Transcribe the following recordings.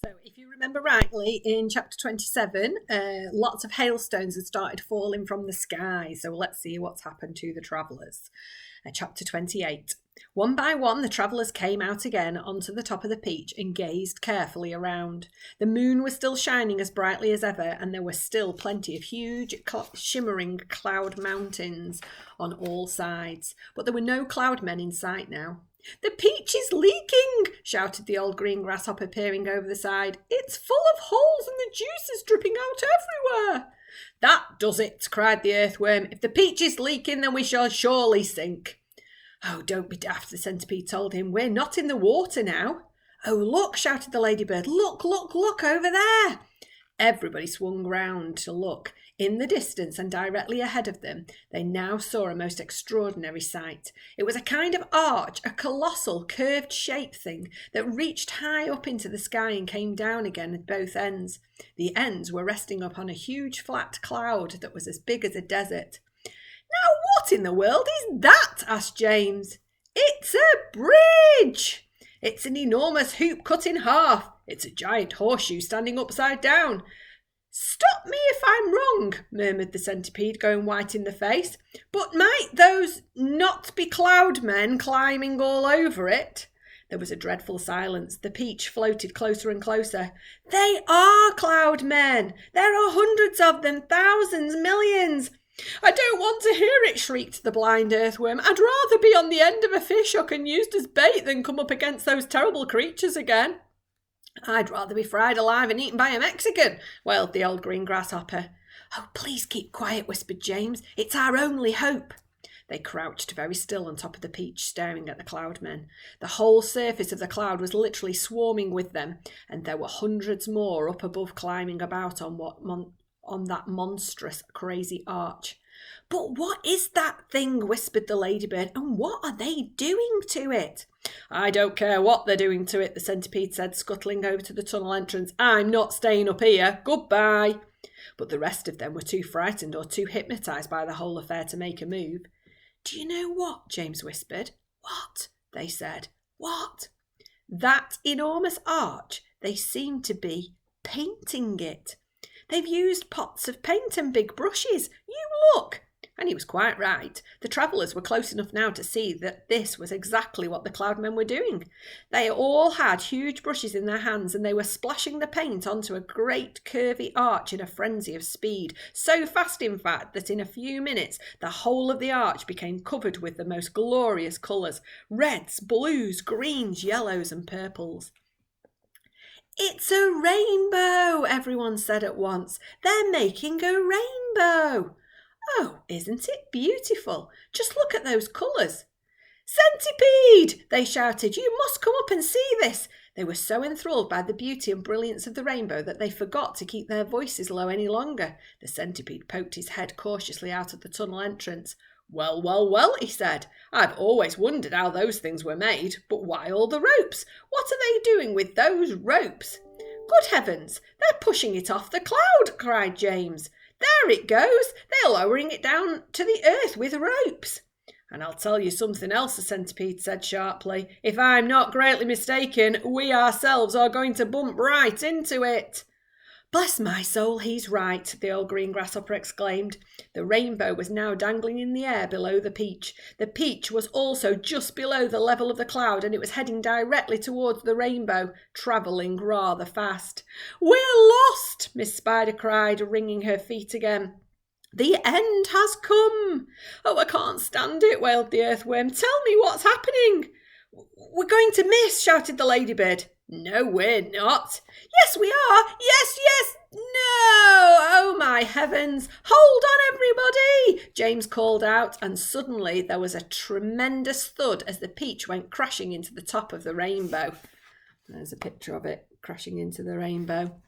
So if you remember rightly, in chapter 27, lots of hailstones had started falling from the sky. So let's see what's happened to the travellers. Chapter 28. One by one, the travellers came out again onto the top of the peach and gazed carefully around. The moon was still shining as brightly as ever, and there were still plenty of huge, shimmering cloud mountains on all sides. But there were no cloudmen in sight now. "The peach is leaking!" shouted the old green grasshopper, peering over the side. "It's full of holes and the juice is dripping out everywhere." "That does it," cried the earthworm. "If the peach is leaking, then we shall surely sink." "Oh, don't be daft," the centipede told him. "We're not in the water now." "Oh, look," shouted the ladybird. "Look, look, look over there." Everybody swung round to look. In the distance and directly ahead of them, they now saw a most extraordinary sight. It was a kind of arch, a colossal curved shaped thing that reached high up into the sky and came down again at both ends. The ends were resting upon a huge flat cloud that was as big as a desert. "Now what in the world is that?" asked James. "It's a bridge! It's an enormous hoop cut in half. It's a giant horseshoe standing upside down." "Stop me if I'm wrong," murmured the centipede, going white in the face. "But might those not be cloud men climbing all over it?" There was a dreadful silence. The peach floated closer and closer. "They are cloud men! There are hundreds of them, thousands, millions." "I don't want to hear it," shrieked the blind earthworm. "I'd rather be on the end of a fish hook and used as bait than come up against those terrible creatures again." "I'd rather be fried alive and eaten by a Mexican," wailed the old green grasshopper. "Oh, please keep quiet," whispered James. "It's our only hope." They crouched very still on top of the peach, staring at the cloudmen. The whole surface of the cloud was literally swarming with them, and there were hundreds more up above climbing about on that monstrous, crazy arch. "But what is that thing?" whispered the ladybird, "and what are they doing to it?" "I don't care what they're doing to it," the centipede said, scuttling over to the tunnel entrance. "I'm not staying up here. Goodbye." But the rest of them were too frightened or too hypnotised by the whole affair to make a move. "Do you know what?" James whispered. "What?" they said. "What?" "That enormous arch. They seem to be painting it. They've used pots of paint and big brushes. You look." And he was quite right. The travellers were close enough now to see that this was exactly what the cloudmen were doing. They all had huge brushes in their hands, and they were splashing the paint onto a great curvy arch in a frenzy of speed. So fast, in fact, that in a few minutes the whole of the arch became covered with the most glorious colours: reds, blues, greens, yellows and purples. "It's a rainbow," everyone said at once. "They're making a rainbow." "Oh, isn't it beautiful? Just look at those colours." "Centipede!" they shouted. "You must come up and see this." They were so enthralled by the beauty and brilliance of the rainbow that they forgot to keep their voices low any longer. The centipede poked his head cautiously out of the tunnel entrance. "Well, well, well," he said. "I've always wondered how those things were made, but why all the ropes? What are they doing with those ropes?" "Good heavens, they're pushing it off the cloud," cried James. "There it goes. They're lowering it down to the earth with ropes." "And I'll tell you something else," the centipede said sharply. "If I'm not greatly mistaken, we ourselves are going to bump right into it." "Bless my soul, he's right," the old green grasshopper exclaimed. The rainbow was now dangling in the air below the peach. The peach was also just below the level of the cloud, and it was heading directly towards the rainbow, travelling rather fast. "We're lost!" Miss Spider cried, wringing her feet again. "The end has come." "Oh, I can't stand it," wailed the earthworm. "Tell me what's happening." "We're going to miss," shouted the ladybird. "No, we're not." "Yes, we are. Yes, yes. No. Oh, my heavens. Hold on, everybody," James called out, and suddenly there was a tremendous thud as the peach went crashing into the top of the rainbow. There's a picture of it crashing into the rainbow.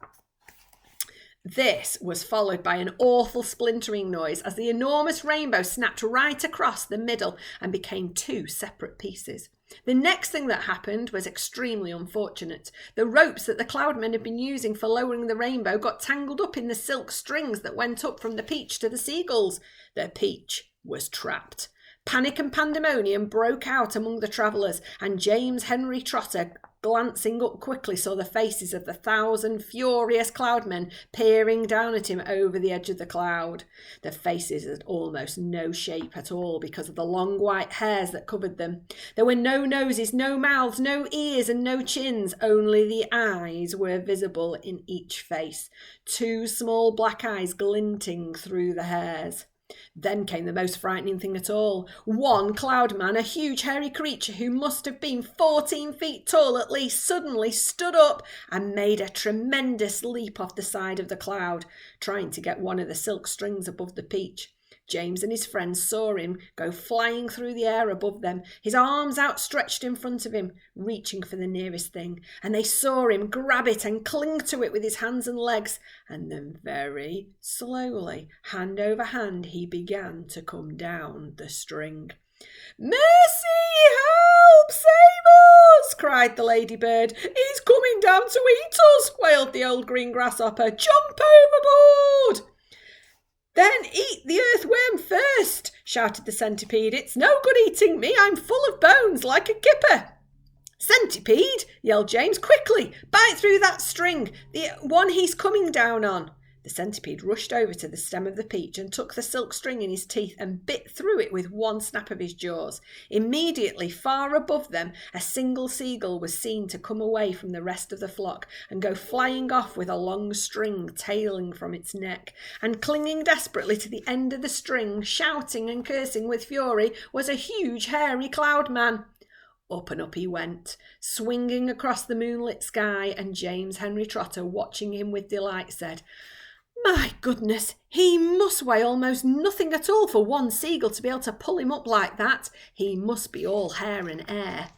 This was followed by an awful splintering noise as the enormous rainbow snapped right across the middle and became two separate pieces. The next thing that happened was extremely unfortunate. The ropes that the cloudmen had been using for lowering the rainbow got tangled up in the silk strings that went up from the peach to the seagulls. The peach was trapped. Panic and pandemonium broke out among the travellers, and James Henry Trotter glancing up quickly, saw the faces of the 1,000 furious cloudmen peering down at him over the edge of the cloud. The faces had almost no shape at all because of the long white hairs that covered them. There were no noses, no mouths, no ears, and no chins. Only the eyes were visible in each face, 2 small black eyes glinting through the hairs. Then came the most frightening thing at all. One cloudman, a huge hairy creature who must have been 14 feet tall at least, suddenly stood up and made a tremendous leap off the side of the cloud, trying to get one of the silk strings above the peach. James and his friends saw him go flying through the air above them, his arms outstretched in front of him, reaching for the nearest thing, and they saw him grab it and cling to it with his hands and legs, and then very slowly, hand over hand, he began to come down the string. "Mercy! Help! Save us!" cried the ladybird. "He's coming down to eat us!" wailed the old green grasshopper. "Jump overboard!" "Then eat the earthworm first," shouted the centipede. "It's no good eating me. I'm full of bones like a kipper." "Centipede," yelled James, "quickly, bite through that string, the one he's coming down on." The centipede rushed over to the stem of the peach and took the silk string in his teeth and bit through it with one snap of his jaws. Immediately, far above them, a single seagull was seen to come away from the rest of the flock and go flying off with a long string tailing from its neck. And clinging desperately to the end of the string, shouting and cursing with fury, was a huge hairy cloudman. Up and up he went, swinging across the moonlit sky, and James Henry Trotter, watching him with delight, said, "My goodness, he must weigh almost nothing at all for one seagull to be able to pull him up like that. He must be all hair and air."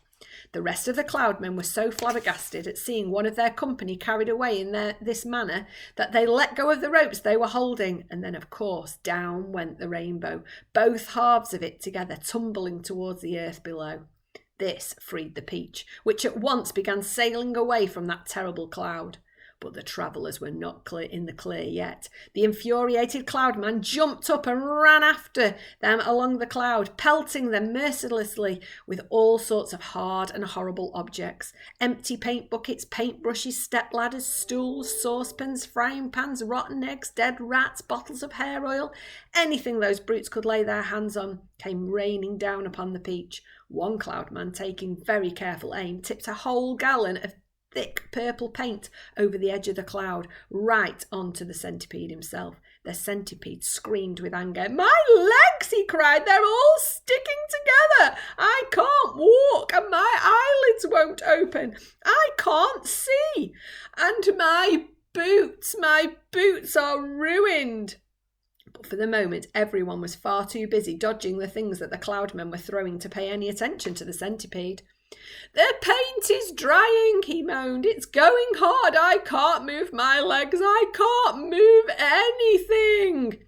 The rest of the cloudmen were so flabbergasted at seeing one of their company carried away in this manner that they let go of the ropes they were holding, and then, of course, down went the rainbow, both halves of it together tumbling towards the earth below. This freed the peach, which at once began sailing away from that terrible cloud. But the travellers were not in the clear yet. The infuriated cloudman jumped up and ran after them along the cloud, pelting them mercilessly with all sorts of hard and horrible objects. Empty paint buckets, paintbrushes, step ladders, stools, saucepans, frying pans, rotten eggs, dead rats, bottles of hair oil. Anything those brutes could lay their hands on came raining down upon the peach. One cloudman, taking very careful aim, tipped a whole gallon of thick purple paint over the edge of the cloud, right onto the centipede himself. The centipede screamed with anger. "My legs!" he cried. "They're all sticking together. I can't walk, and my eyelids won't open. I can't see. And my boots are ruined." But for the moment, everyone was far too busy dodging the things that the cloudmen were throwing to pay any attention to the centipede. "The paint is drying," he moaned. "It's going hard. I can't move my legs. I can't move anything."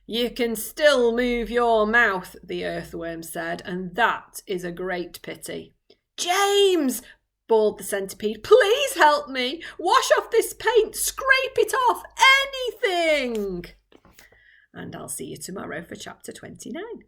"You can still move your mouth," the earthworm said, "and that is a great pity." "James," bawled the centipede, "please help me. Wash off this paint. Scrape it off. Anything." And I'll see you tomorrow for chapter 29.